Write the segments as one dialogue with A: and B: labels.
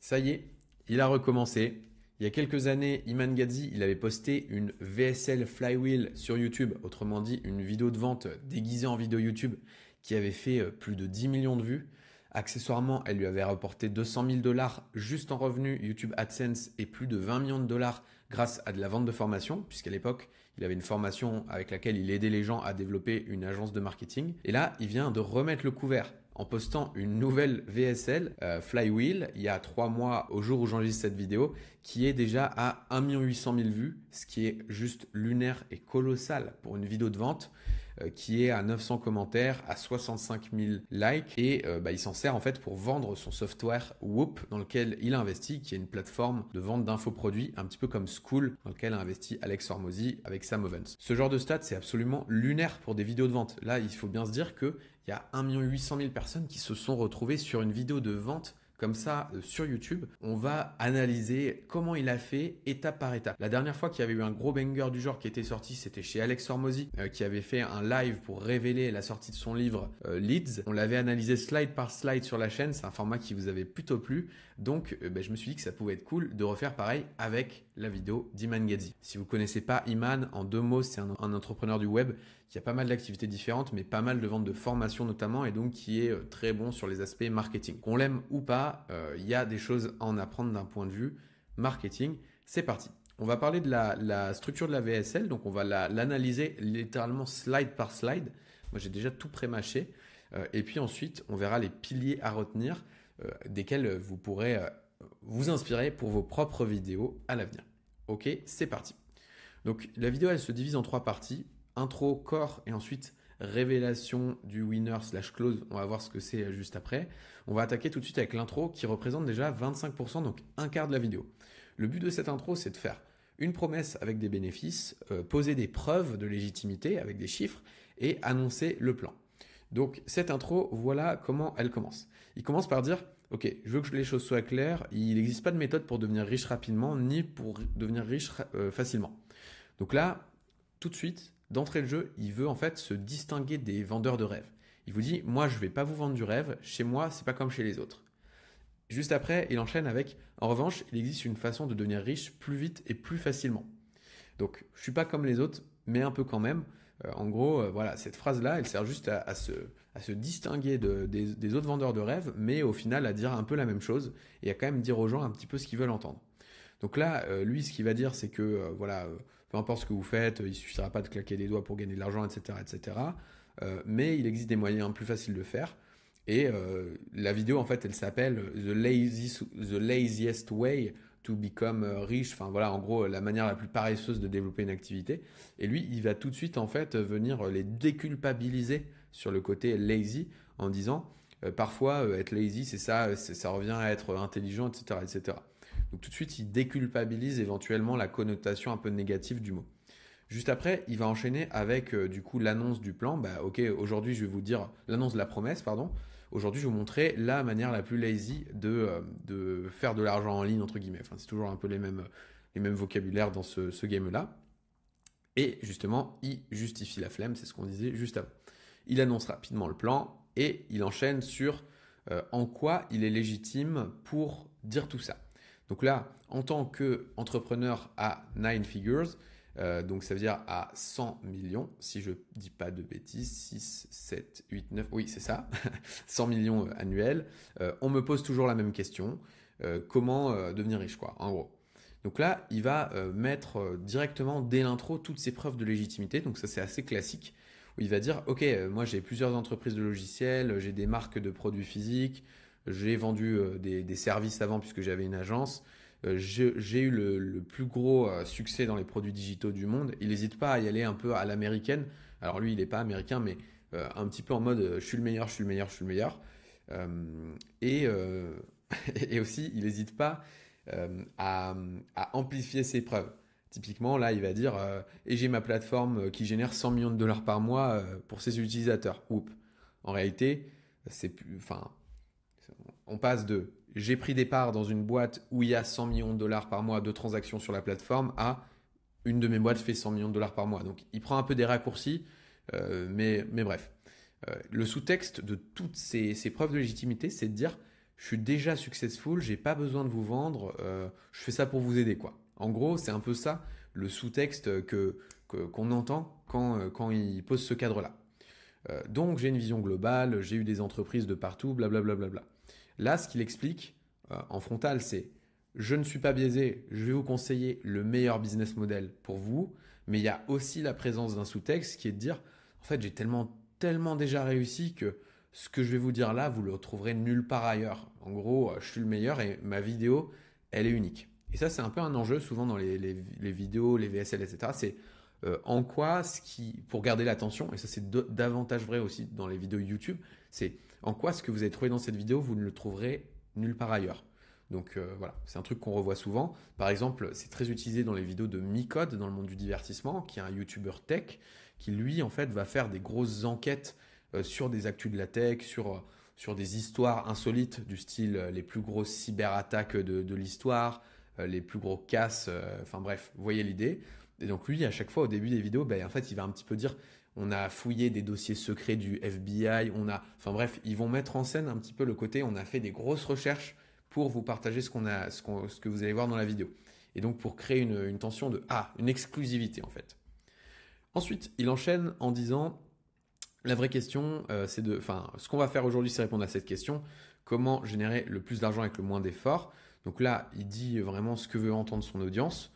A: Ça y est, il a recommencé. Il y a quelques années, Iman Gadzhi, il avait posté une VSL Flywheel sur YouTube, autrement dit une vidéo de vente déguisée en vidéo YouTube qui avait fait plus de 10 millions de vues. Accessoirement, elle lui avait rapporté 200 000 dollars juste en revenus YouTube AdSense et plus de 20 millions de dollars grâce à de la vente de formation, puisqu'à l'époque, il avait une formation avec laquelle il aidait les gens à développer une agence de marketing. Et là, il vient de remettre le couvert en postant une nouvelle VSL Flywheel il y a 3 mois au jour où j'enregistre cette vidéo qui est déjà à 1 800 000 vues, ce qui est juste lunaire et colossal pour une vidéo de vente qui est à 900 commentaires, à 65 000 likes et il s'en sert en fait pour vendre son software Whoop dans lequel il a investi, qui est une plateforme de vente d'infoproduits un petit peu comme Skool dans lequel a investi Alex Hormozy avec Sam Ovens. Ce genre de stats c'est absolument lunaire pour des vidéos de vente. Là il faut bien se dire que il y a 1 800 000 personnes qui se sont retrouvées sur une vidéo de vente comme ça sur YouTube. On va analyser comment il a fait étape par étape. La dernière fois qu'il y avait eu un gros banger du genre qui était sorti, c'était chez Alex Hormozy qui avait fait un live pour révéler la sortie de son livre Leads. On l'avait analysé slide par slide sur la chaîne. C'est un format qui vous avait plutôt plu. Donc je me suis dit que ça pouvait être cool de refaire pareil avec la vidéo d'Iman Gadzhi. Si vous connaissez pas Iman, en 2 mots, c'est un entrepreneur du web qui a pas mal d'activités différentes, mais pas mal de ventes de formation notamment, et donc qui est très bon sur les aspects marketing. Qu'on l'aime ou pas, il y a des choses à en apprendre d'un point de vue marketing. C'est parti. On va parler de la structure de la VSL, donc on va l'analyser littéralement slide par slide. Moi j'ai déjà tout pré-mâché. Et puis ensuite, on verra les piliers à retenir, desquels vous pourrez vous inspirer pour vos propres vidéos à l'avenir. Ok, c'est parti. Donc la vidéo elle se divise en 3 parties. Intro, core et ensuite révélation du winner / close. On va voir ce que c'est juste après. On va attaquer tout de suite avec l'intro qui représente déjà 25%, donc un quart de la vidéo. Le but de cette intro, c'est de faire une promesse avec des bénéfices, poser des preuves de légitimité avec des chiffres et annoncer le plan. Donc cette intro, voilà comment elle commence. Il commence par dire « Ok, je veux que les choses soient claires, il n'existe pas de méthode pour devenir riche rapidement ni pour devenir riche facilement. » Donc là, tout de suite, d'entrée de jeu, il veut en fait se distinguer des vendeurs de rêves. Il vous dit, moi je ne vais pas vous vendre du rêve, chez moi c'est pas comme chez les autres. Juste après, il enchaîne avec, en revanche, il existe une façon de devenir riche plus vite et plus facilement. Donc je ne suis pas comme les autres, mais un peu quand même. En gros, voilà, cette phrase-là, elle sert juste à se distinguer des autres vendeurs de rêves, mais au final à dire un peu la même chose et à quand même dire aux gens un petit peu ce qu'ils veulent entendre. Donc là, lui, ce qu'il va dire, c'est que peu importe ce que vous faites, il ne suffira pas de claquer des doigts pour gagner de l'argent, etc., etc. Mais il existe des moyens plus faciles de faire. Et la vidéo, en fait, elle s'appelle The Laziest Way to Become Rich. Enfin voilà, en gros, la manière la plus paresseuse de développer une activité. Et lui, il va tout de suite, en fait, venir les déculpabiliser sur le côté lazy en disant parfois, être lazy, c'est ça, ça revient à être intelligent, etc., etc. Donc tout de suite, il déculpabilise éventuellement la connotation un peu négative du mot. Juste après, il va enchaîner avec du coup l'annonce du plan. Ok, aujourd'hui je vais vous dire l'annonce de la promesse, pardon. Aujourd'hui, je vais vous montrer la manière la plus lazy de faire de l'argent en ligne entre guillemets. Enfin, c'est toujours un peu les mêmes vocabulaires dans ce game-là. Et justement, il justifie la flemme, c'est ce qu'on disait juste avant. Il annonce rapidement le plan et il enchaîne sur en quoi il est légitime pour dire tout ça. Donc là, en tant qu'entrepreneur à 9 figures, donc ça veut dire à 100 millions, si je ne dis pas de bêtises, 6, 7, 8, 9, oui c'est ça, 100 millions annuels, on me pose toujours la même question, comment devenir riche quoi, en gros. Donc là, il va mettre directement dès l'intro toutes ses preuves de légitimité, donc ça c'est assez classique, où il va dire, ok, moi j'ai plusieurs entreprises de logiciels, j'ai des marques de produits physiques, j'ai vendu des services avant puisque j'avais une agence. J'ai eu le plus gros succès dans les produits digitaux du monde. Il n'hésite pas à y aller un peu à l'américaine. Alors lui, il n'est pas américain, mais un petit peu en mode je suis le meilleur, je suis le meilleur, je suis le meilleur. Et aussi, il n'hésite pas à amplifier ses preuves. Typiquement, là, il va dire et j'ai ma plateforme qui génère 100 millions de dollars par mois pour ses utilisateurs. Oups. En réalité, on passe de j'ai pris des parts dans une boîte où il y a 100 millions de dollars par mois de transactions sur la plateforme à une de mes boîtes fait 100 millions de dollars par mois. Donc il prend un peu des raccourcis, mais bref. Le sous-texte de toutes ces preuves de légitimité, c'est de dire je suis déjà successful, j'ai pas besoin de vous vendre, je fais ça pour vous aider, quoi. En gros, c'est un peu ça le sous-texte qu'on entend quand il pose ce cadre-là. Donc, j'ai une vision globale, j'ai eu des entreprises de partout, blablabla. Bla, bla, bla. Là, ce qu'il explique en frontal, c'est je ne suis pas biaisé, je vais vous conseiller le meilleur business model pour vous, mais il y a aussi la présence d'un sous-texte qui est de dire en fait, j'ai tellement déjà réussi que ce que je vais vous dire là, vous le trouverez nulle part ailleurs. En gros, je suis le meilleur et ma vidéo, elle est unique. Et ça, c'est un peu un enjeu souvent dans les vidéos, les VSL, etc. C'est en quoi, pour garder l'attention, et ça c'est davantage vrai aussi dans les vidéos YouTube, c'est en quoi ce que vous avez trouvé dans cette vidéo, vous ne le trouverez nulle part ailleurs. Donc voilà, c'est un truc qu'on revoit souvent. Par exemple, c'est très utilisé dans les vidéos de Micode, dans le monde du divertissement, qui est un YouTuber tech, qui lui, en fait, va faire des grosses enquêtes sur des actus de la tech, sur des histoires insolites du style les plus grosses cyberattaques de l'histoire, les plus gros casses, enfin bref, vous voyez l'idée. Et donc lui, à chaque fois, au début des vidéos, en fait, il va un petit peu dire, on a fouillé des dossiers secrets du FBI, enfin bref, ils vont mettre en scène un petit peu le côté, on a fait des grosses recherches pour vous partager ce que vous allez voir dans la vidéo. Et donc pour créer une tension une exclusivité en fait. Ensuite, il enchaîne en disant, la vraie question, ce qu'on va faire aujourd'hui, c'est répondre à cette question, comment générer le plus d'argent avec le moins d'efforts. Donc là, il dit vraiment ce que veut entendre son audience.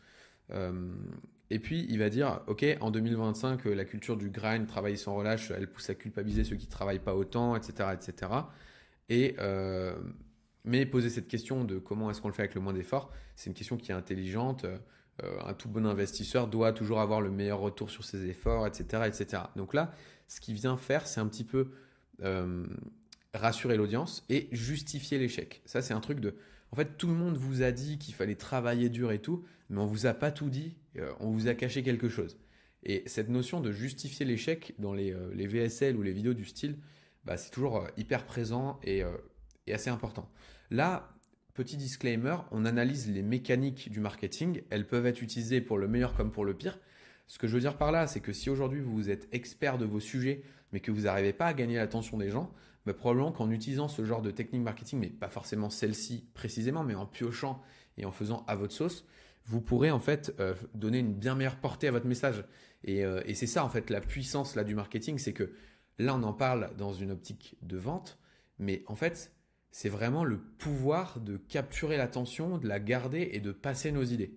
A: Et puis, il va dire, OK, en 2025, la culture du grind, travailler sans relâche, elle pousse à culpabiliser ceux qui ne travaillent pas autant, etc. etc. Mais poser cette question de comment est-ce qu'on le fait avec le moins d'efforts, c'est une question qui est intelligente. Un tout bon investisseur doit toujours avoir le meilleur retour sur ses efforts, etc. etc. Donc là, ce qu'il vient faire, c'est un petit peu rassurer l'audience et justifier l'échec. Ça, c'est un truc en fait, tout le monde vous a dit qu'il fallait travailler dur et tout, mais on vous a pas tout dit, on vous a caché quelque chose. Et cette notion de justifier l'échec dans les VSL ou les vidéos du style, c'est toujours hyper présent et assez important. Là, petit disclaimer, on analyse les mécaniques du marketing, elles peuvent être utilisées pour le meilleur comme pour le pire. Ce que je veux dire par là, c'est que si aujourd'hui vous êtes expert de vos sujets, mais que vous n'arrivez pas à gagner l'attention des gens, probablement qu'en utilisant ce genre de technique marketing, mais pas forcément celle-ci précisément, mais en piochant et en faisant à votre sauce, vous pourrez en fait donner une bien meilleure portée à votre message. Et c'est ça en fait la puissance là du marketing, c'est que là on en parle dans une optique de vente, mais en fait c'est vraiment le pouvoir de capturer l'attention, de la garder et de passer nos idées.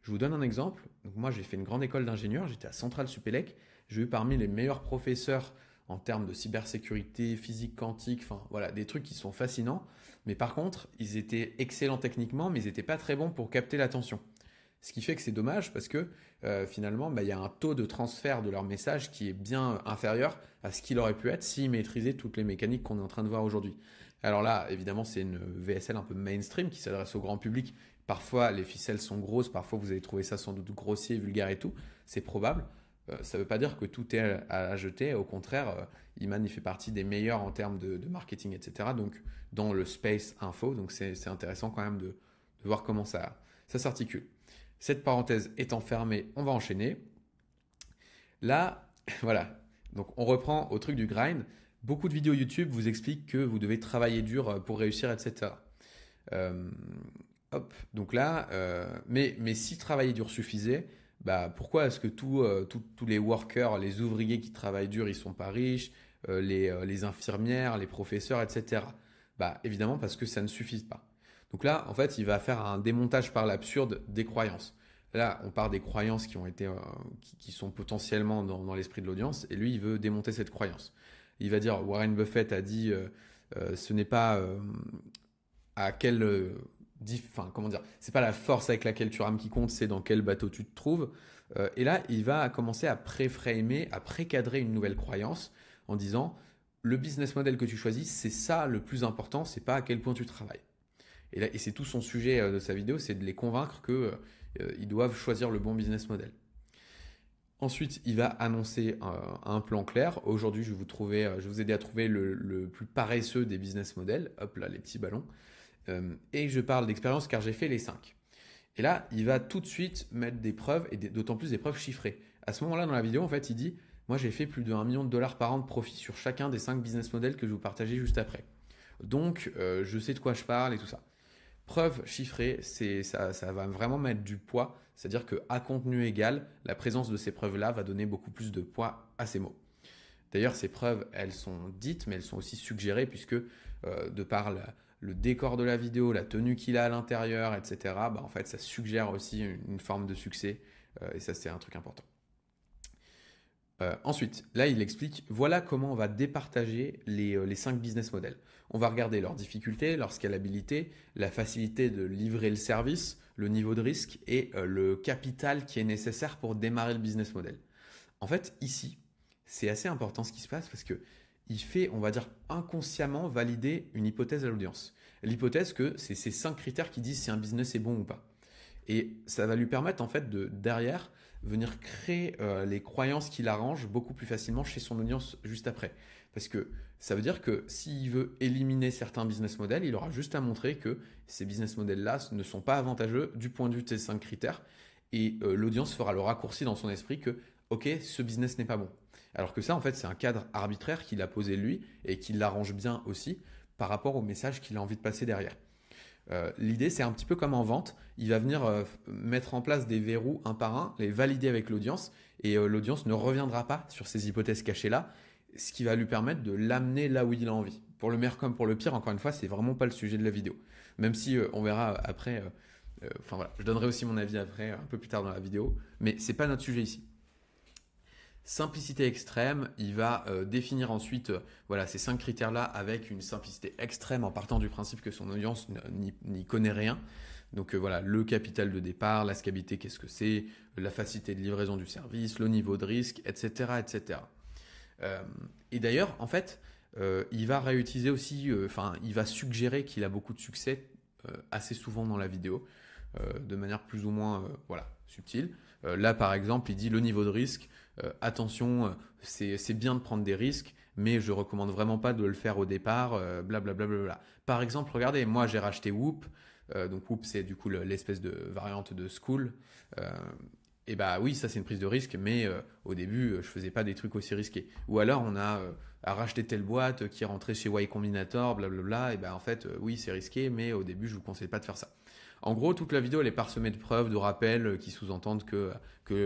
A: Je vous donne un exemple. Donc moi j'ai fait une grande école d'ingénieur, j'étais à Centrale Supélec, j'ai eu parmi les meilleurs professeurs en termes de cybersécurité, physique quantique, enfin voilà, des trucs qui sont fascinants. Mais par contre, ils étaient excellents techniquement, mais ils n'étaient pas très bons pour capter l'attention. Ce qui fait que c'est dommage parce que finalement, il y a un taux de transfert de leur message qui est bien inférieur à ce qu'il aurait pu être s'ils maîtrisaient toutes les mécaniques qu'on est en train de voir aujourd'hui. Alors là, évidemment, c'est une VSL un peu mainstream qui s'adresse au grand public. Parfois, les ficelles sont grosses, parfois vous allez trouver ça sans doute grossier, vulgaire et tout. C'est probable. Ça ne veut pas dire que tout est à jeter. Au contraire, Iman il fait partie des meilleurs en termes de marketing, etc. Donc, dans le space info. Donc, c'est intéressant quand même de voir comment ça s'articule. Cette parenthèse étant fermée, on va enchaîner. Là, voilà. Donc, on reprend au truc du grind. Beaucoup de vidéos YouTube vous expliquent que vous devez travailler dur pour réussir, etc. Donc là, mais si travailler dur suffisait, pourquoi est-ce que tous les workers, les ouvriers qui travaillent dur, ils sont pas riches, les infirmières, les professeurs, etc. Évidemment parce que ça ne suffit pas. Donc là, en fait, il va faire un démontage par l'absurde des croyances. Là, on part des croyances qui sont potentiellement dans l'esprit de l'audience, et lui, il veut démonter cette croyance. Il va dire, Warren Buffett a dit, ce n'est pas à quel comment dire, c'est pas la force avec laquelle tu rames qui compte, c'est dans quel bateau tu te trouves. Et là, il va commencer à préframer, à précadrer une nouvelle croyance en disant le business model que tu choisis, c'est ça le plus important, c'est pas à quel point tu travailles. Et c'est tout son sujet de sa vidéo, c'est de les convaincre qu'ils doivent choisir le bon business model. Ensuite, il va annoncer un plan clair. Aujourd'hui, je vais vous aider à trouver le plus paresseux des business models. Hop là, les petits ballons. Et je parle d'expérience car j'ai fait les 5. Et là, il va tout de suite mettre des preuves, et d'autant plus des preuves chiffrées. À ce moment-là, dans la vidéo, en fait, il dit « Moi, j'ai fait plus de $1 million par an de profit sur chacun des 5 business models que je vous partageais juste après. » Donc, je sais de quoi je parle et tout ça. Preuve chiffrée, ça va vraiment mettre du poids. C'est-à-dire qu'à contenu égal, la présence de ces preuves-là va donner beaucoup plus de poids à ces mots. D'ailleurs, ces preuves, elles sont dites, mais elles sont aussi suggérées puisque de par le décor de la vidéo, la tenue qu'il a à l'intérieur, etc., en fait, ça suggère aussi une forme de succès. Et ça, c'est un truc important. Ensuite, là, il explique, voilà comment on va départager les 5 business models. On va regarder leurs difficultés, leur scalabilité, la facilité de livrer le service, le niveau de risque et le capital qui est nécessaire pour démarrer le business model. En fait, ici, c'est assez important ce qui se passe parce que il fait, on va dire, inconsciemment valider une hypothèse à l'audience. L'hypothèse que c'est ces 5 critères qui disent si un business est bon ou pas. Et ça va lui permettre en fait de derrière venir créer les croyances qui l'arrangent beaucoup plus facilement chez son audience juste après. Parce que ça veut dire que s'il veut éliminer certains business models, il aura juste à montrer que ces business models-là ne sont pas avantageux du point de vue de ces 5 critères. Et l'audience fera le raccourci dans son esprit que, ok, ce business n'est pas bon. Alors que ça, en fait, c'est un cadre arbitraire qu'il a posé lui et qui l'arrange bien aussi par rapport au message qu'il a envie de passer derrière. L'idée, c'est un petit peu comme en vente. Il va venir mettre en place des verrous un par un, les valider avec l'audience, et l'audience ne reviendra pas sur ces hypothèses cachées-là, ce qui va lui permettre de l'amener là où il a envie. Pour le meilleur comme pour le pire, encore une fois, c'est vraiment pas le sujet de la vidéo. Même si on verra après, enfin voilà, je donnerai aussi mon avis après, un peu plus tard dans la vidéo, mais c'est pas notre sujet ici. Simplicité extrême, il va définir ensuite voilà, ces 5 critères-là avec une simplicité extrême en partant du principe que son audience n'y connaît rien. Donc voilà, le capital de départ, la scalabilité, qu'est-ce que c'est, la facilité de livraison du service, le niveau de risque, etc. etc. Et d'ailleurs, en fait, il va réutiliser aussi, il va suggérer qu'il a beaucoup de succès assez souvent dans la vidéo, de manière plus ou moins voilà, subtile. Là, par exemple, il dit le niveau de risque. Attention, c'est bien de prendre des risques, mais je recommande vraiment pas de le faire au départ, blablabla. Bla, bla, bla. Par exemple, regardez, moi j'ai racheté Whoop, donc Whoop c'est du coup l'espèce de variante de School. Et bah oui, ça c'est une prise de risque, mais au début je faisais pas des trucs aussi risqués. Ou alors on a à racheter telle boîte qui est rentrée chez Y Combinator, blablabla. Et bah en fait oui c'est risqué, mais au début je vous conseille pas de faire ça. En gros, toute la vidéo elle est parsemée de preuves, de rappels qui sous-entendent que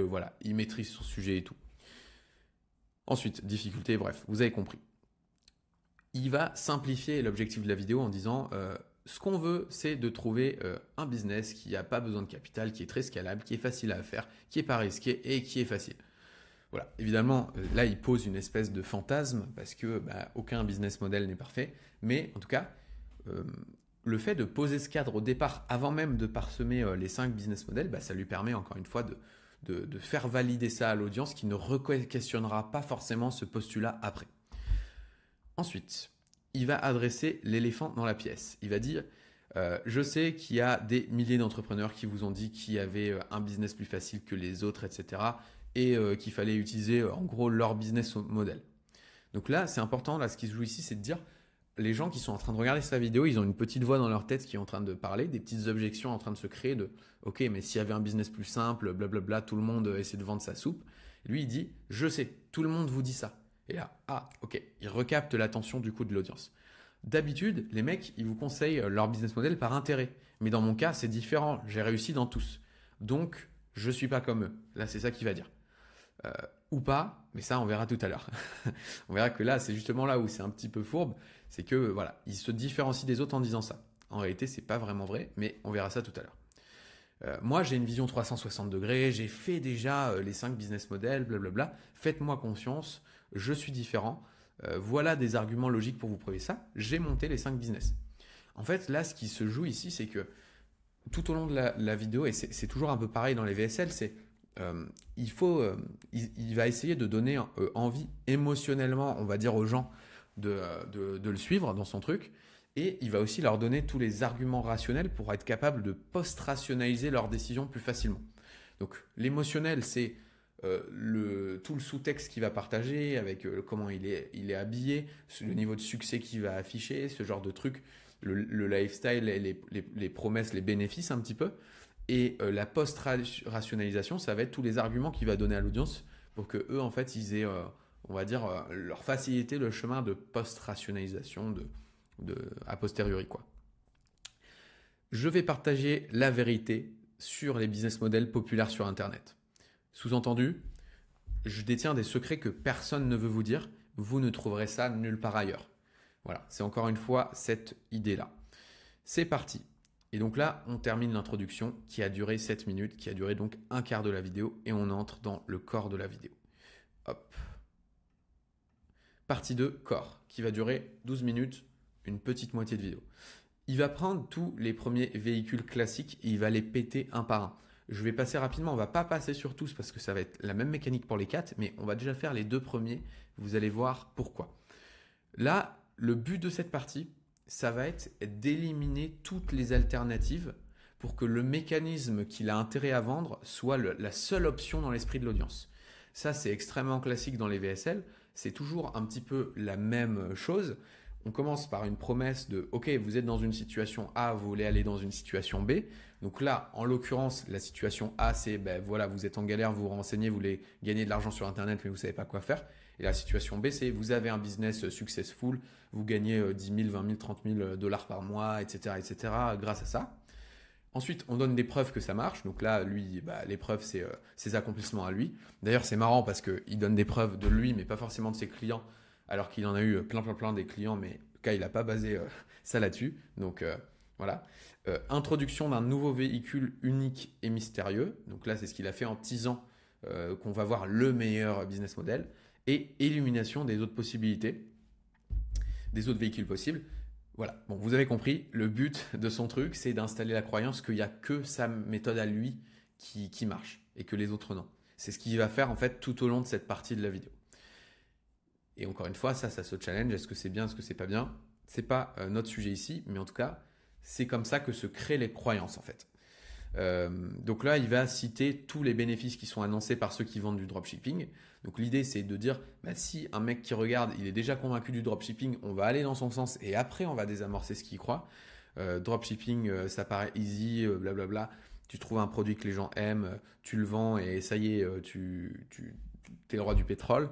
A: voilà, il maîtrise son sujet et tout. Ensuite, difficulté, bref, vous avez compris. Il va simplifier l'objectif de la vidéo en disant ce qu'on veut, c'est de trouver un business qui n'a pas besoin de capital, qui est très scalable, qui est facile à faire, qui n'est pas risqué et qui est facile. Voilà, évidemment, là, il pose une espèce de fantasme parce que aucun business model n'est parfait, mais en tout cas, le fait de poser ce cadre au départ, avant même de parsemer les 5 business models, ça lui permet encore une fois de faire valider ça à l'audience qui ne re-questionnera pas forcément ce postulat après. Ensuite, il va adresser l'éléphant dans la pièce. Il va dire je sais qu'il y a des milliers d'entrepreneurs qui vous ont dit qu'il y avait un business plus facile que les autres, etc. Et qu'il fallait utiliser en gros leur business model. Donc là, c'est important, là, ce qui se joue ici, c'est de dire les gens qui sont en train de regarder sa vidéo, ils ont une petite voix dans leur tête qui est en train de parler, des petites objections en train de se créer de ok, mais s'il y avait un business plus simple, blablabla, tout le monde essaie de vendre sa soupe. Lui, il dit je sais, tout le monde vous dit ça. Et là, ok, il recapte l'attention du coup de l'audience. D'habitude, les mecs, ils vous conseillent leur business model par intérêt. Mais dans mon cas, c'est différent. J'ai réussi dans tous. Donc, je suis pas comme eux. Là, c'est ça qu'il va dire. Ou pas, mais ça, on verra tout à l'heure. On verra que là, c'est justement là où c'est un petit peu fourbe. C'est que, voilà, il se différencie des autres en disant ça. En réalité, c'est pas vraiment vrai, mais on verra ça tout à l'heure. Moi, j'ai une vision 360 degrés. J'ai fait déjà les 5 business models, blablabla. Faites-moi confiance. Je suis différent. Voilà des arguments logiques pour vous prouver ça. J'ai monté les 5 business. En fait, là, ce qui se joue ici, c'est que tout au long de la vidéo, et c'est toujours un peu pareil dans les VSL, c'est il va essayer de donner envie émotionnellement, on va dire, aux gens de le suivre dans son truc. Et il va aussi leur donner tous les arguments rationnels pour être capable de post-rationaliser leurs décisions plus facilement. Donc l'émotionnel, c'est tout le sous-texte qu'il va partager avec comment il est habillé, le niveau de succès qu'il va afficher, ce genre de trucs, le lifestyle, les promesses, les bénéfices un petit peu. Et la post-rationalisation, ça va être tous les arguments qu'il va donner à l'audience pour que eux, en fait, ils aient, on va dire, leur faciliter le chemin de post-rationalisation, a posteriori, quoi. Je vais partager la vérité sur les business models populaires sur Internet. Sous-entendu, je détiens des secrets que personne ne veut vous dire. Vous ne trouverez ça nulle part ailleurs. Voilà, c'est encore une fois cette idée-là. C'est parti. Et donc là, on termine l'introduction qui a duré 7 minutes, qui a duré donc un quart de la vidéo et on entre dans le corps de la vidéo. Hop. Partie 2, corps, qui va durer 12 minutes, une petite moitié de vidéo. Il va prendre tous les premiers véhicules classiques et il va les péter un par un. Je vais passer rapidement, on ne va pas passer sur tous parce que ça va être la même mécanique pour les 4, mais on va déjà faire les 2 premiers, vous allez voir pourquoi. Là, le but de cette partie, ça va être d'éliminer toutes les alternatives pour que le mécanisme qu'il a intérêt à vendre soit la seule option dans l'esprit de l'audience. Ça, c'est extrêmement classique dans les VSL. C'est toujours un petit peu la même chose. On commence par une promesse de « Ok, vous êtes dans une situation A, vous voulez aller dans une situation B. » Donc là, en l'occurrence, la situation A, c'est voilà, vous êtes en galère, vous vous renseignez, vous voulez gagner de l'argent sur Internet, mais vous ne savez pas quoi faire. Et la situation B, c'est vous avez un business successful, vous gagnez 10 000, 20 000, 30 000 dollars par mois, etc., grâce à ça. Ensuite, on donne des preuves que ça marche. Donc là, lui, les preuves, c'est ses accomplissements à lui. D'ailleurs, c'est marrant parce qu'il donne des preuves de lui, mais pas forcément de ses clients, alors qu'il en a eu plein des clients, mais en tout cas, il n'a pas basé ça là-dessus. Donc voilà. Introduction d'un nouveau véhicule unique et mystérieux. Donc là, c'est ce qu'il a fait en teasant qu'on va voir le meilleur business model. Et élimination des autres possibilités, des autres véhicules possibles. Voilà, bon, vous avez compris, le but de son truc, c'est d'installer la croyance qu'il n'y a que sa méthode à lui qui marche et que les autres non. C'est ce qu'il va faire en fait tout au long de cette partie de la vidéo. Et encore une fois, ça se challenge. Est-ce que c'est bien, est-ce que c'est pas bien? C'est pas notre sujet ici, mais en tout cas, c'est comme ça que se créent les croyances en fait. Donc là, il va citer tous les bénéfices qui sont annoncés par ceux qui vendent du dropshipping. Donc l'idée, c'est de dire, si un mec qui regarde, il est déjà convaincu du dropshipping, on va aller dans son sens et après, on va désamorcer ce qu'il croit. Dropshipping, ça paraît easy, blablabla. Tu trouves un produit que les gens aiment, tu le vends et ça y est, tu es le roi du pétrole.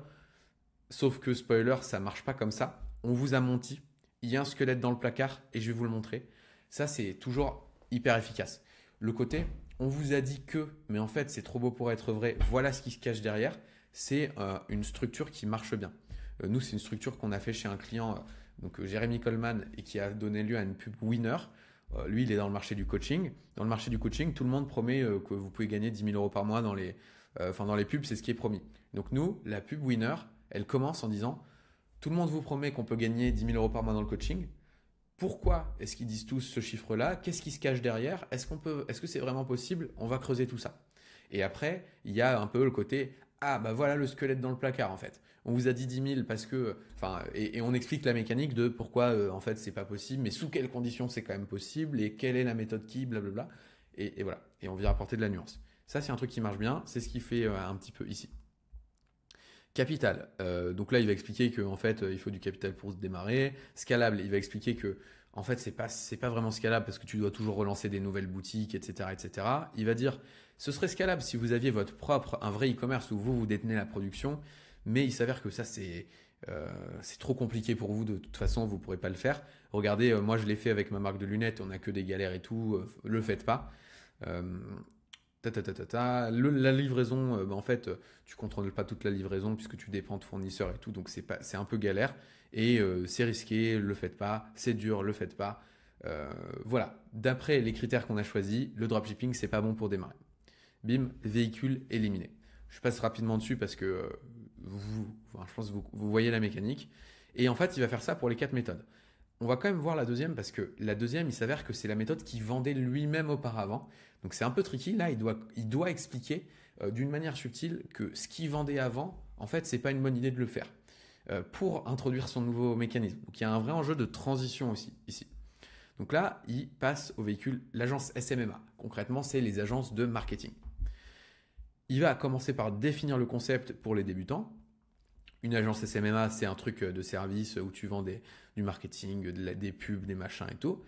A: Sauf que, spoiler, ça marche pas comme ça. On vous a menti. Il y a un squelette dans le placard et je vais vous le montrer. Ça, c'est toujours hyper efficace. Le côté, on vous a dit que, mais en fait, c'est trop beau pour être vrai. Voilà ce qui se cache derrière. C'est une structure qui marche bien. Nous, c'est une structure qu'on a fait chez un client, donc Jérémy Coleman, et qui a donné lieu à une pub winner. Lui, il est dans le marché du coaching. Dans le marché du coaching, tout le monde promet que vous pouvez gagner 10 000 euros par mois dans les pubs, c'est ce qui est promis. Donc nous, la pub winner, elle commence en disant, tout le monde vous promet qu'on peut gagner 10 000 euros par mois dans le coaching. Pourquoi est-ce qu'ils disent tous ce chiffre-là? Qu'est-ce qui se cache derrière? Est-ce que c'est vraiment possible? On va creuser tout ça. Et après, il y a un peu le côté, voilà le squelette dans le placard en fait. On vous a dit 10 000 parce que, et on explique la mécanique de pourquoi en fait c'est pas possible, mais sous quelles conditions c'est quand même possible et quelle est la méthode qui, blablabla. Et voilà. Et on vient apporter de la nuance. Ça, c'est un truc qui marche bien. C'est ce qu'il fait un petit peu ici. Capital. Donc là, il va expliquer qu'en fait, il faut du capital pour se démarrer. Scalable, il va expliquer que en fait, c'est pas vraiment scalable parce que tu dois toujours relancer des nouvelles boutiques, etc., etc. Il va dire, ce serait scalable si vous aviez votre propre, un vrai e-commerce où vous détenez la production, mais il s'avère que ça, c'est trop compliqué pour vous. De toute façon, vous ne pourrez pas le faire. Regardez, moi, je l'ai fait avec ma marque de lunettes. On n'a que des galères et tout. Le faites pas. La livraison, en fait, tu ne contrôles pas toute la livraison puisque tu dépends de fournisseurs et tout, donc c'est un peu galère et c'est risqué, le faites pas, c'est dur, le faites pas. Voilà, d'après les critères qu'on a choisis, le dropshipping, c'est pas bon pour démarrer. Bim, véhicule éliminé. Je passe rapidement dessus parce que je pense que vous voyez la mécanique. Et en fait, il va faire ça pour les 4 méthodes. On va quand même voir la deuxième parce que la deuxième, il s'avère que c'est la méthode qu'il vendait lui-même auparavant. Donc c'est un peu tricky. Là, il doit expliquer d'une manière subtile que ce qu'il vendait avant, en fait, c'est pas une bonne idée de le faire pour introduire son nouveau mécanisme. Donc il y a un vrai enjeu de transition aussi ici. Donc là, il passe au véhicule, l'agence SMMA. Concrètement, c'est les agences de marketing. Il va commencer par définir le concept pour les débutants. Une agence SMMA, c'est un truc de service où tu vends du marketing, des pubs, des machins et tout.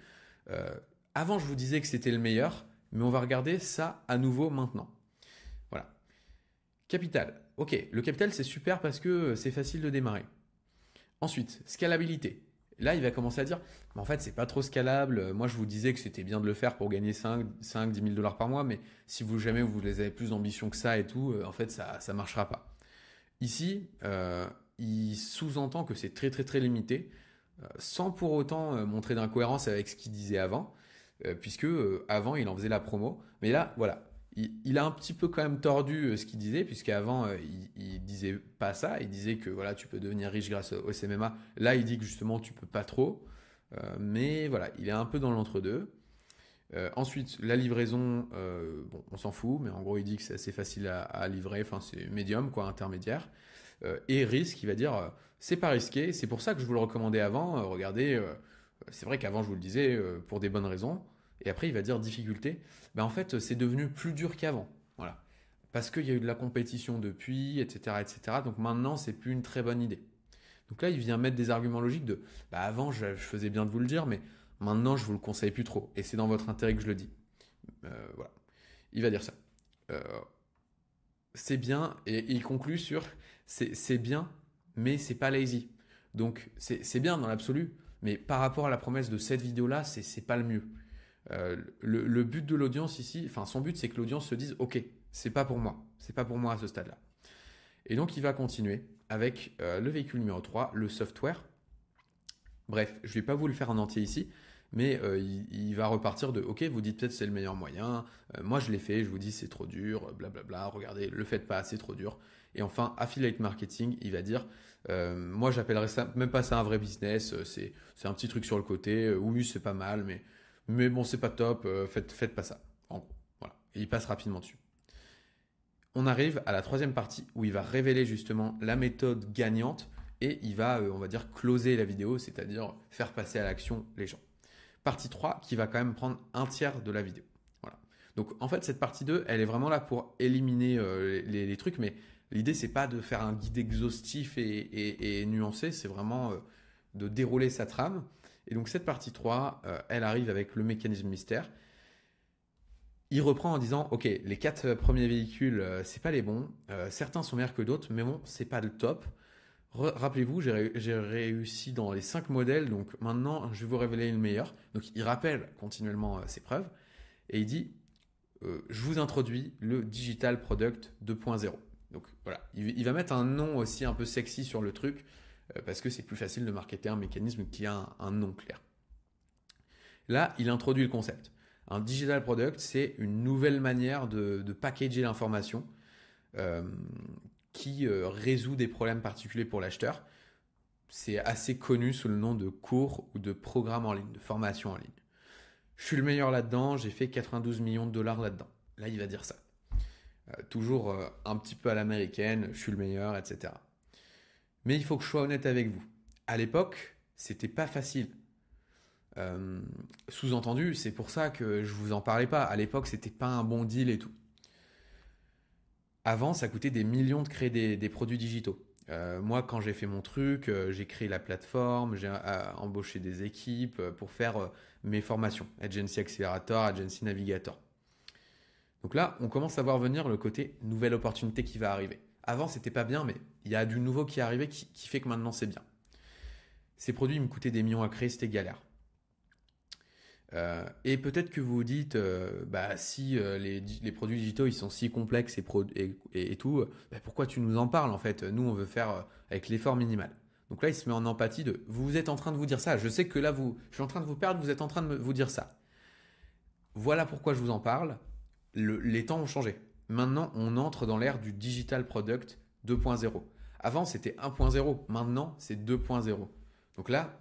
A: Avant, je vous disais que c'était le meilleur, mais on va regarder ça à nouveau maintenant. Voilà. Capital. Ok, le capital, c'est super parce que c'est facile de démarrer. Ensuite, scalabilité. Et là, il va commencer à dire, mais en fait, c'est pas trop scalable. Moi, je vous disais que c'était bien de le faire pour gagner 10 000 dollars par mois, mais si vous jamais vous les avez plus d'ambition que ça et tout, en fait, ça marchera pas. Ici, il sous-entend que c'est très très très limité, sans pour autant montrer d'incohérence avec ce qu'il disait avant, puisque avant il en faisait la promo. Mais là, voilà, il a un petit peu quand même tordu ce qu'il disait, puisqu'avant il disait pas ça, il disait que voilà, tu peux devenir riche grâce au SMMA. Là, il dit que justement tu peux pas trop, mais voilà, il est un peu dans l'entre-deux. Ensuite, la livraison, bon, on s'en fout, mais en gros, il dit que c'est assez facile à livrer, enfin, c'est médium, quoi, intermédiaire. Et risque, il va dire, c'est pas risqué, c'est pour ça que je vous le recommandais avant. Regardez, c'est vrai qu'avant, je vous le disais, pour des bonnes raisons. Et après, il va dire difficulté. Ben, en fait, c'est devenu plus dur qu'avant. Voilà. Parce qu'il y a eu de la compétition depuis, etc., etc. Donc maintenant, c'est plus une très bonne idée. Donc là, il vient mettre des arguments logiques de, bah, avant, je faisais bien de vous le dire, mais maintenant, je vous le conseille plus trop. Et c'est dans votre intérêt que je le dis. Voilà. Il va dire ça. Euh, c'est bien, et il conclut sur c'est bien, mais c'est pas lazy. Donc c'est bien dans l'absolu, mais par rapport à la promesse de cette vidéo-là, c'est pas le mieux. Le but de l'audience ici, enfin son but, c'est que l'audience se dise ok, c'est pas pour moi, c'est pas pour moi à ce stade-là. Et donc il va continuer avec le véhicule numéro 3, le software. Bref, je vais pas vous le faire en entier ici, mais il va repartir de ok, vous dites peut-être c'est le meilleur moyen, moi je l'ai fait, je vous dis c'est trop dur, blablabla, regardez, le faites pas, c'est trop dur. Et enfin, affiliate marketing, il va dire moi j'appellerais ça, même pas ça un vrai business, c'est un petit truc sur le côté, oui c'est pas mal, mais bon c'est pas top, faites pas ça. En gros, voilà. Et il passe rapidement dessus. On arrive à la troisième partie où il va révéler justement la méthode gagnante et il va, on va dire, closer la vidéo, c'est-à-dire faire passer à l'action les gens. Partie 3 qui va quand même prendre un tiers de la vidéo. Voilà. Donc en fait, cette partie 2, elle est vraiment là pour éliminer les trucs, mais l'idée, c'est pas de faire un guide exhaustif et nuancé, c'est vraiment de dérouler sa trame. Et donc cette partie 3, elle arrive avec le mécanisme mystère. Il reprend en disant ok, les 4 premiers véhicules, c'est pas les bons. Certains sont meilleurs que d'autres, mais bon, c'est pas le top. Rappelez-vous, j'ai réussi dans les 5 modèles, donc maintenant je vais vous révéler le meilleur. Donc il rappelle continuellement ses preuves et il dit je vous introduis le Digital Product 2.0. Donc voilà, il va mettre un nom aussi un peu sexy sur le truc parce que c'est plus facile de marketer un mécanisme qui a un nom clair. Là, il introduit le concept. Un digital product, c'est une nouvelle manière de packager l'information qui résout des problèmes particuliers pour l'acheteur. C'est assez connu sous le nom de cours ou de programme en ligne, de formation en ligne. Je suis le meilleur là-dedans, j'ai fait 92 millions de dollars là-dedans. Là, il va dire ça. Toujours un petit peu à l'américaine, je suis le meilleur, etc. Mais il faut que je sois honnête avec vous. À l'époque, c'était pas facile. Sous-entendu, c'est pour ça que je vous en parlais pas. À l'époque, c'était pas un bon deal et tout. Avant, ça coûtait des millions de créer des produits digitaux. Moi, quand j'ai fait mon truc, j'ai créé la plateforme, j'ai embauché des équipes pour faire mes formations. Agency Accelerator, Agency Navigator. Donc là, on commence à voir venir le côté nouvelle opportunité qui va arriver. Avant, c'était pas bien, mais il y a du nouveau qui est arrivé qui fait que maintenant c'est bien. Ces produits ils me coûtaient des millions à créer, c'était galère. Et peut-être que vous vous dites, bah, si les produits digitaux ils sont si complexes et tout, bah, pourquoi tu nous en parles en fait? Nous on veut faire avec l'effort minimal. Donc là il se met en empathie de, vous êtes en train de vous dire ça, je sais que là je suis en train de vous perdre, vous êtes en train de vous dire ça. Voilà pourquoi je vous en parle, les temps ont changé. Maintenant on entre dans l'ère du digital product 2.0. Avant c'était 1.0, maintenant c'est 2.0. Donc là,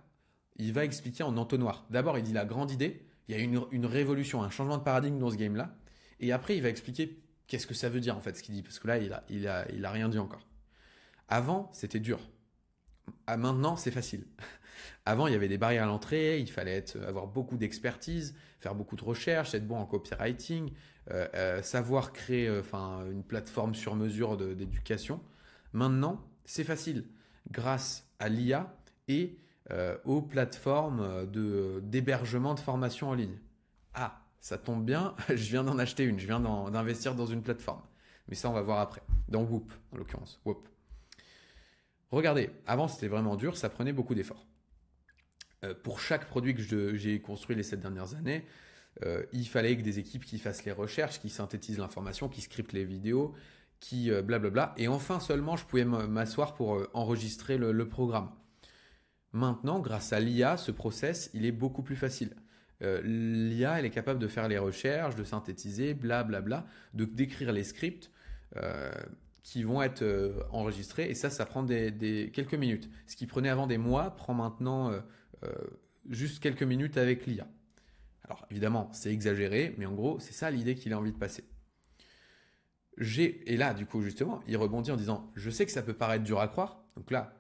A: il va expliquer en entonnoir. D'abord, il dit la grande idée, il y a une révolution, un changement de paradigme dans ce game-là. Et après, il va expliquer qu'est-ce que ça veut dire en fait ce qu'il dit, parce que là, il a rien dit encore. Avant, c'était dur. Maintenant, c'est facile. Avant, il y avait des barrières à l'entrée, il fallait avoir beaucoup d'expertise, faire beaucoup de recherches, être bon en copywriting, savoir créer une plateforme sur mesure d'éducation. Maintenant, c'est facile grâce à l'IA et aux plateformes d'hébergement de formation en ligne. Ah, ça tombe bien, je viens d'en acheter une, je viens d'investir dans une plateforme. Mais ça, on va voir après, dans Whoop en l'occurrence. Whoop. Regardez, avant c'était vraiment dur, ça prenait beaucoup d'efforts. Pour chaque produit que j'ai construit les 7 dernières années, il fallait que des équipes qui fassent les recherches, qui synthétisent l'information, qui scriptent les vidéos, qui blablabla. Et enfin seulement, je pouvais m'asseoir pour enregistrer le programme. Maintenant, grâce à l'IA, ce process, il est beaucoup plus facile. L'IA, elle est capable de faire les recherches, de synthétiser, blablabla, de décrire les scripts qui vont être enregistrés. Et ça prend quelques minutes. Ce qui prenait avant des mois prend maintenant juste quelques minutes avec l'IA. Alors évidemment, c'est exagéré, mais en gros, c'est ça l'idée qu'il a envie de passer. Et là, du coup, justement, il rebondit en disant, je sais que ça peut paraître dur à croire. Donc là,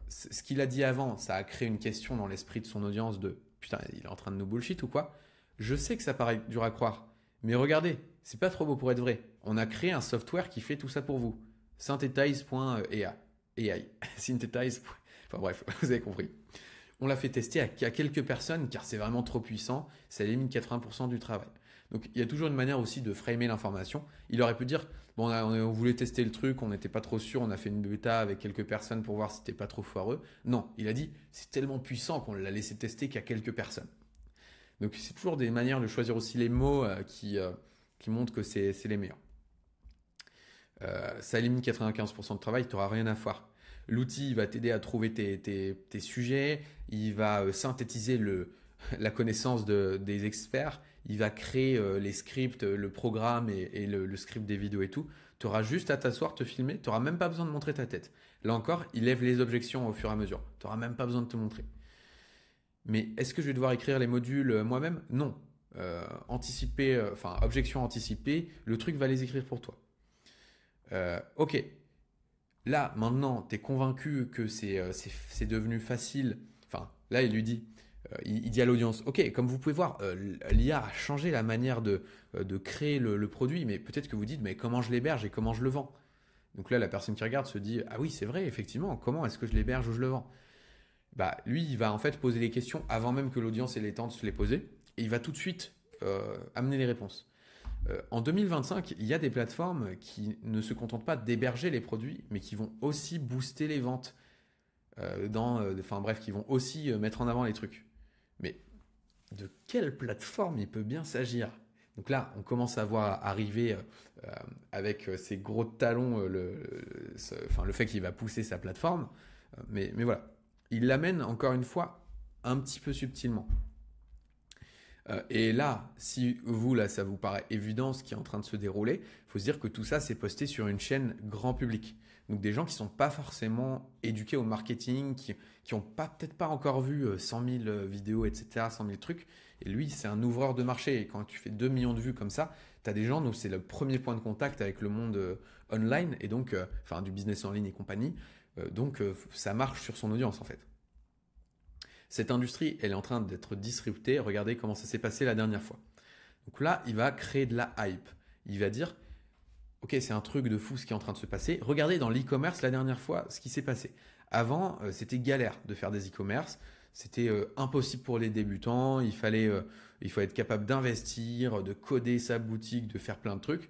A: ce qu'il a dit avant, ça a créé une question dans l'esprit de son audience de putain, il est en train de nous bullshit ou quoi? Je sais que ça paraît dur à croire, mais regardez, c'est pas trop beau pour être vrai. On a créé un software qui fait tout ça pour vous. Synthetize.ai. Synthetize. Enfin bref, vous avez compris. On l'a fait tester à quelques personnes car c'est vraiment trop puissant. Ça élimine 80% du travail. Donc il y a toujours une manière aussi de framer l'information. Il aurait pu dire bon, on voulait tester le truc, on n'était pas trop sûr, on a fait une bêta avec quelques personnes pour voir si c'était pas trop foireux. Non, il a dit c'est tellement puissant qu'on l'a laissé tester qu'à quelques personnes. Donc c'est toujours des manières de choisir aussi les mots qui montrent que c'est les meilleurs. Ça élimine 95% de travail, tu n'auras rien à faire. L'outil va t'aider à trouver tes sujets, il va synthétiser la connaissance des experts, il va créer les scripts, le programme et le script des vidéos et tout. Tu auras juste à t'asseoir, te filmer, tu n'auras même pas besoin de montrer ta tête. Là encore, il lève les objections au fur et à mesure. Tu n'auras même pas besoin de te montrer. Mais est-ce que je vais devoir écrire les modules moi-même? Non. Objection anticipée, le truc va les écrire pour toi. Ok. Là, maintenant, tu es convaincu que c'est devenu facile. Enfin, là, il lui dit, il dit à l'audience, ok, comme vous pouvez voir, l'IA a changé la manière de créer le produit, mais peut-être que vous dites, mais comment je l'héberge et comment je le vends? Donc là, la personne qui regarde se dit, ah oui, c'est vrai, effectivement, comment est-ce que je l'héberge ou je le vends? Bah, lui, il va en fait poser les questions avant même que l'audience ait le temps de se les poser, et il va tout de suite amener les réponses. En 2025, il y a des plateformes qui ne se contentent pas d'héberger les produits, mais qui vont aussi booster les ventes. Qui vont aussi mettre en avant les trucs. Mais de quelle plateforme il peut bien s'agir? Donc là, on commence à voir arriver avec ses gros talons le fait qu'il va pousser sa plateforme. Mais voilà, il l'amène encore une fois un petit peu subtilement. Et là, si vous, là, ça vous paraît évident ce qui est en train de se dérouler, il faut se dire que tout ça, c'est posté sur une chaîne grand public. Donc des gens qui ne sont pas forcément éduqués au marketing, qui n'ont peut-être pas encore vu 100 000 vidéos, etc., 100 000 trucs. Et lui, c'est un ouvreur de marché. Et quand tu fais 2 millions de vues comme ça, tu as des gens dont c'est le premier point de contact avec le monde online, et donc, du business en ligne et compagnie. Ça marche sur son audience, en fait. Cette industrie, elle est en train d'être disruptée. Regardez comment ça s'est passé la dernière fois. Donc là, il va créer de la hype. Il va dire, ok, c'est un truc de fou ce qui est en train de se passer. Regardez dans l'e-commerce la dernière fois ce qui s'est passé. Avant, c'était galère de faire des e-commerce. C'était impossible pour les débutants. Il faut être capable d'investir, de coder sa boutique, de faire plein de trucs.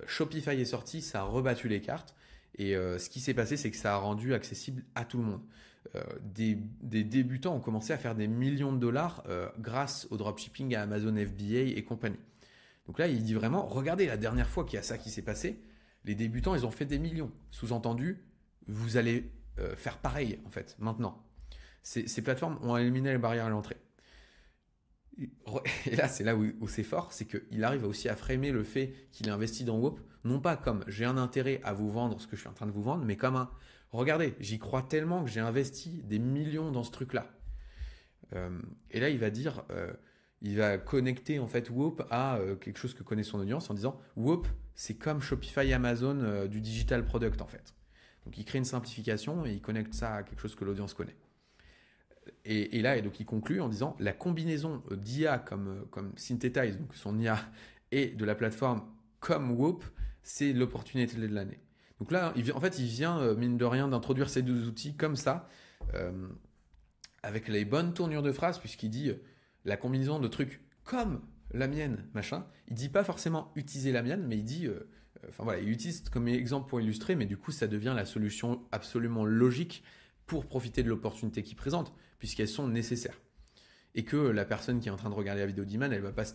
A: Shopify est sorti, ça a rebattu les cartes. Et ce qui s'est passé, c'est que ça a rendu accessible à tout le monde. Des débutants ont commencé à faire des millions de dollars grâce au dropshipping à Amazon FBA et compagnie. Donc là, il dit vraiment, regardez la dernière fois qu'il y a ça qui s'est passé, les débutants, ils ont fait des millions. Sous-entendu, vous allez faire pareil, en fait, maintenant. Ces plateformes ont éliminé les barrières à l'entrée. Et là, c'est là où c'est fort, c'est qu'il arrive aussi à framer le fait qu'il investit dans Whoop, non pas comme j'ai un intérêt à vous vendre ce que je suis en train de vous vendre, mais comme un regardez, j'y crois tellement que j'ai investi des millions dans ce truc-là. Et là, il va dire, il va connecter en fait Whoop à quelque chose que connaît son audience en disant Whoop, c'est comme Shopify Amazon du digital product en fait. Donc il crée une simplification et il connecte ça à quelque chose que l'audience connaît. Et là, donc il conclut en disant la combinaison d'IA comme Synthetize, donc son IA, et de la plateforme comme Whoop, c'est l'opportunité de l'année. Donc là, il vient, mine de rien, d'introduire ces deux outils comme ça, avec les bonnes tournures de phrases, puisqu'il dit la combinaison de trucs comme la mienne, machin. Il dit pas forcément utiliser la mienne, mais il dit, il utilise comme exemple pour illustrer, mais du coup, ça devient la solution absolument logique pour profiter de l'opportunité qu'il présente, puisqu'elles sont nécessaires. Et que la personne qui est en train de regarder la vidéo d'Iman, elle ne va pas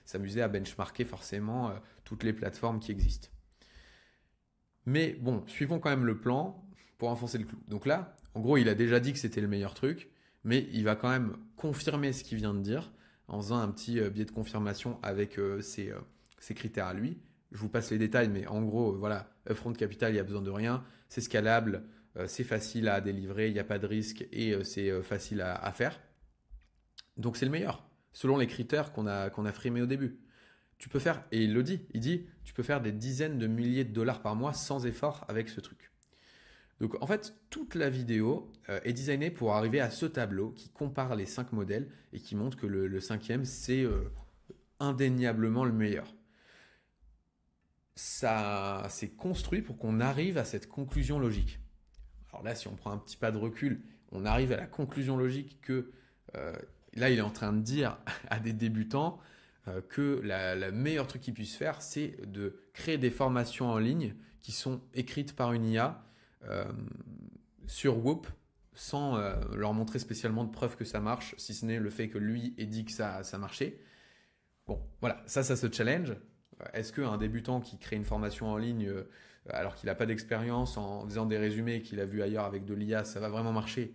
A: s'amuser à benchmarker forcément toutes les plateformes qui existent. Mais bon, suivons quand même le plan pour enfoncer le clou. Donc là, en gros, il a déjà dit que c'était le meilleur truc, mais il va quand même confirmer ce qu'il vient de dire en faisant un petit biais de confirmation avec ses critères à lui. Je vous passe les détails, mais en gros, voilà, upfront capital, il n'y a besoin de rien, c'est scalable, c'est facile à délivrer, il n'y a pas de risque et c'est facile à faire. Donc c'est le meilleur, selon les critères qu'on a frimés au début. Tu peux faire, et il le dit, tu peux faire des dizaines de milliers de dollars par mois sans effort avec ce truc. Donc en fait, toute la vidéo est designée pour arriver à ce tableau qui compare les 5 modèles et qui montre que le cinquième, c'est indéniablement le meilleur. Ça c'est construit pour qu'on arrive à cette conclusion logique. Alors là, si on prend un petit pas de recul, on arrive à la conclusion logique que là, il est en train de dire à des débutants que le meilleur truc qu'ils puissent faire, c'est de créer des formations en ligne qui sont écrites par une IA sur Whoop sans leur montrer spécialement de preuves que ça marche, si ce n'est le fait que lui ait dit que ça marchait. Bon, voilà, ça se challenge. Est-ce qu'un débutant qui crée une formation en ligne alors qu'il n'a pas d'expérience en faisant des résumés qu'il a vu ailleurs avec de l'IA, ça va vraiment marcher?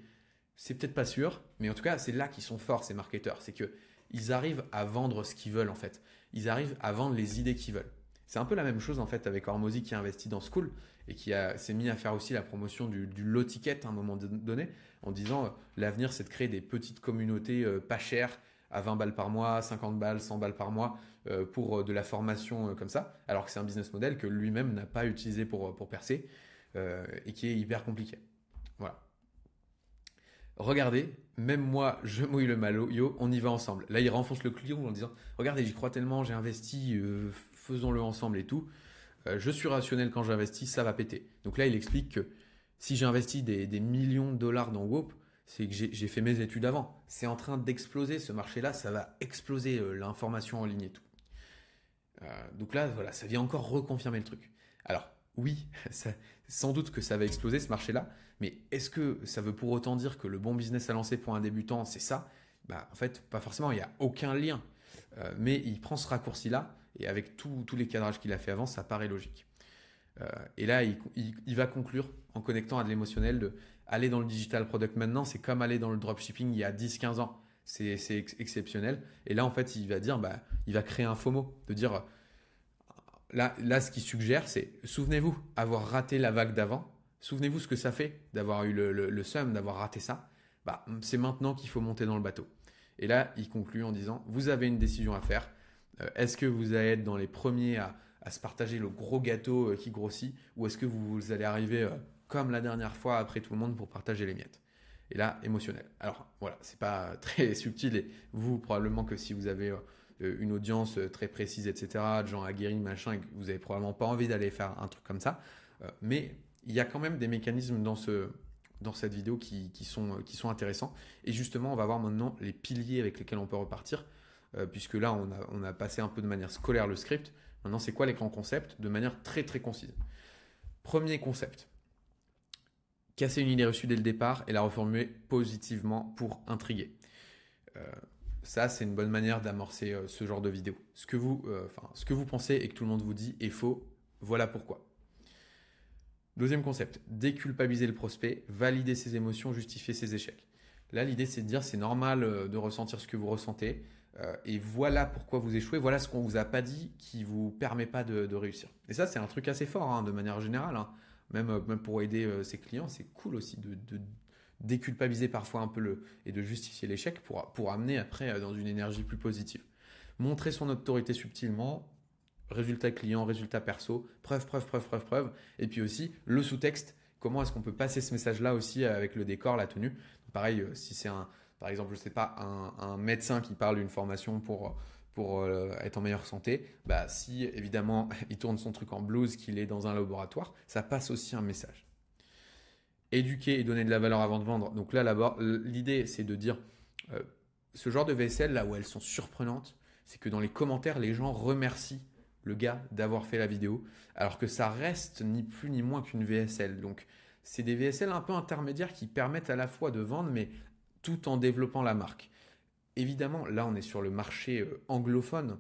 A: C'est peut-être pas sûr, mais en tout cas, c'est là qu'ils sont forts, ces marketeurs. C'est qu'ils arrivent à vendre ce qu'ils veulent, en fait. Ils arrivent à vendre les idées qu'ils veulent. C'est un peu la même chose, en fait, avec Hormozy qui a investi dans Skool et qui s'est mis à faire aussi la promotion du low ticket à un moment donné, en disant l'avenir, c'est de créer des petites communautés pas chères, à 20 balles par mois, 50 balles, 100 balles par mois pour de la formation comme ça, alors que c'est un business model que lui-même n'a pas utilisé pour percer et qui est hyper compliqué. Voilà. Regardez, même moi, je mouille le maillot, on y va ensemble. Là, il renfonce le client en disant « Regardez, j'y crois tellement, j'ai investi, faisons-le ensemble et tout. Je suis rationnel quand j'investis, ça va péter. » Donc là, il explique que si j'ai investi des millions de dollars dans Whoop, c'est que j'ai fait mes études avant. C'est en train d'exploser, ce marché-là, ça va exploser l'information en ligne et tout. Donc là, voilà, ça vient encore reconfirmer le truc. Alors, oui, sans doute que ça va exploser ce marché-là, mais est-ce que ça veut pour autant dire que le bon business à lancer pour un débutant, c'est ça? En fait, pas forcément, il n'y a aucun lien. Mais il prend ce raccourci-là, et avec tous les cadrages qu'il a fait avant, ça paraît logique. Et là, il va conclure en connectant à de l'émotionnel de aller dans le digital product maintenant, c'est comme aller dans le dropshipping il y a 10-15 ans. C'est exceptionnel. Et là, en fait, il va dire, il va créer un FOMO, de dire, là ce qu'il suggère, c'est, souvenez-vous, avoir raté la vague d'avant, souvenez-vous ce que ça fait d'avoir eu le seum, d'avoir raté ça, c'est maintenant qu'il faut monter dans le bateau. Et là, il conclut en disant, vous avez une décision à faire. Est-ce que vous allez être dans les premiers à se partager le gros gâteau qui grossit, ou est-ce que vous allez arriver comme la dernière fois après tout le monde pour partager les miettes? Et là, émotionnel. Alors voilà, c'est pas très subtil et vous, probablement que si vous avez une audience très précise, etc., de gens aguerris, machin, et que vous avez probablement pas envie d'aller faire un truc comme ça, mais il y a quand même des mécanismes dans cette vidéo qui sont intéressants. Et justement, on va voir maintenant les piliers avec lesquels on peut repartir, puisque là, on a passé un peu de manière scolaire le script. Maintenant, c'est quoi les grands concepts de manière très très concise? Premier concept. Casser une idée reçue dès le départ et la reformuler positivement pour intriguer. Ça, c'est une bonne manière d'amorcer ce genre de vidéo. Ce que vous pensez et que tout le monde vous dit est faux, voilà pourquoi. Deuxième concept, déculpabiliser le prospect, valider ses émotions, justifier ses échecs. Là, l'idée, c'est de dire c'est normal de ressentir ce que vous ressentez et voilà pourquoi vous échouez, voilà ce qu'on ne vous a pas dit qui ne vous permet pas de réussir. Et ça, c'est un truc assez fort de manière générale. Même pour aider ses clients, c'est cool aussi de déculpabiliser parfois un peu et de justifier l'échec pour amener après dans une énergie plus positive. Montrer son autorité subtilement, résultat client, résultat perso, preuve. Et puis aussi le sous-texte, comment est-ce qu'on peut passer ce message-là aussi avec le décor, la tenue. Pareil, si c'est par exemple, je sais pas, un médecin qui parle d'une formation pour être en meilleure santé, si évidemment il tourne son truc en blouse, qu'il est dans un laboratoire, ça passe aussi un message. Éduquer et donner de la valeur avant de vendre. Donc là, l'idée, c'est de dire ce genre de VSL, là où elles sont surprenantes, c'est que dans les commentaires, les gens remercient le gars d'avoir fait la vidéo, alors que ça reste ni plus ni moins qu'une VSL. Donc, c'est des VSL un peu intermédiaires qui permettent à la fois de vendre, mais tout en développant la marque. Évidemment, là, on est sur le marché anglophone,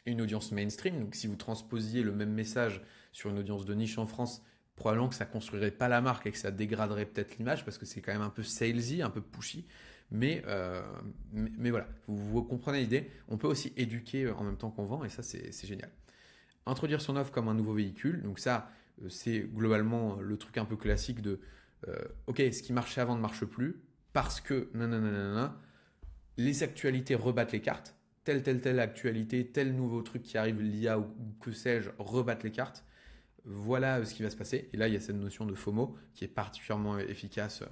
A: une audience mainstream. Donc, si vous transposiez le même message sur une audience de niche en France, probablement que ça ne construirait pas la marque et que ça dégraderait peut-être l'image parce que c'est quand même un peu salesy, un peu pushy. Mais voilà, vous comprenez l'idée. On peut aussi éduquer en même temps qu'on vend et ça, c'est génial. Introduire son offre comme un nouveau véhicule. Donc ça, c'est globalement le truc un peu classique de OK, ce qui marchait avant ne marche plus parce que nanana, les actualités rebattent les cartes. Telle actualité, tel nouveau truc qui arrive, l'IA ou que sais-je, rebattent les cartes. Voilà ce qui va se passer. Et là, il y a cette notion de FOMO qui est particulièrement efficace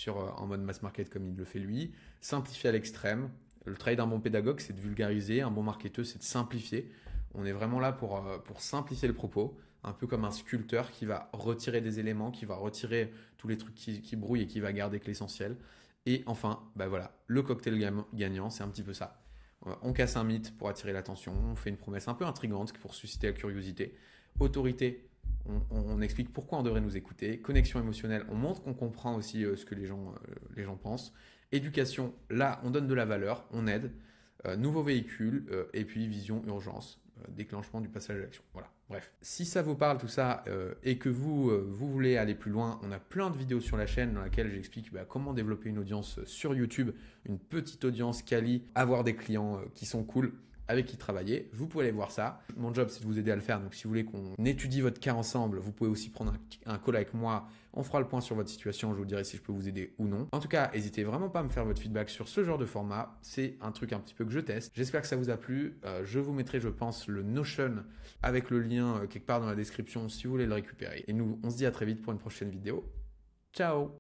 A: en mode mass market comme il le fait lui. Simplifier à l'extrême. Le travail d'un bon pédagogue, c'est de vulgariser. Un bon marketeur, c'est de simplifier. On est vraiment là pour simplifier le propos, un peu comme un sculpteur qui va retirer des éléments, qui va retirer tous les trucs qui brouillent et qui va garder que l'essentiel. Et enfin, voilà, le cocktail gagnant, c'est un petit peu ça. On casse un mythe pour attirer l'attention, on fait une promesse un peu intrigante pour susciter la curiosité. Autorité, on explique pourquoi on devrait nous écouter. Connexion émotionnelle, on montre qu'on comprend aussi ce que les gens pensent. Éducation, là, on donne de la valeur, on aide. Nouveau véhicule, et puis vision urgence, déclenchement du passage à l'action. Voilà, bref. Si ça vous parle tout ça et que vous voulez aller plus loin, on a plein de vidéos sur la chaîne dans laquelle j'explique comment développer une audience sur YouTube, une petite audience quali, avoir des clients qui sont cool, avec qui travailler. Vous pouvez aller voir ça. Mon job, c'est de vous aider à le faire. Donc, si vous voulez qu'on étudie votre cas ensemble, vous pouvez aussi prendre un call avec moi. On fera le point sur votre situation. Je vous dirai si je peux vous aider ou non. En tout cas, n'hésitez vraiment pas à me faire votre feedback sur ce genre de format. C'est un truc un petit peu que je teste. J'espère que ça vous a plu. Je vous mettrai, je pense, le Notion avec le lien quelque part dans la description si vous voulez le récupérer. Et nous, on se dit à très vite pour une prochaine vidéo. Ciao!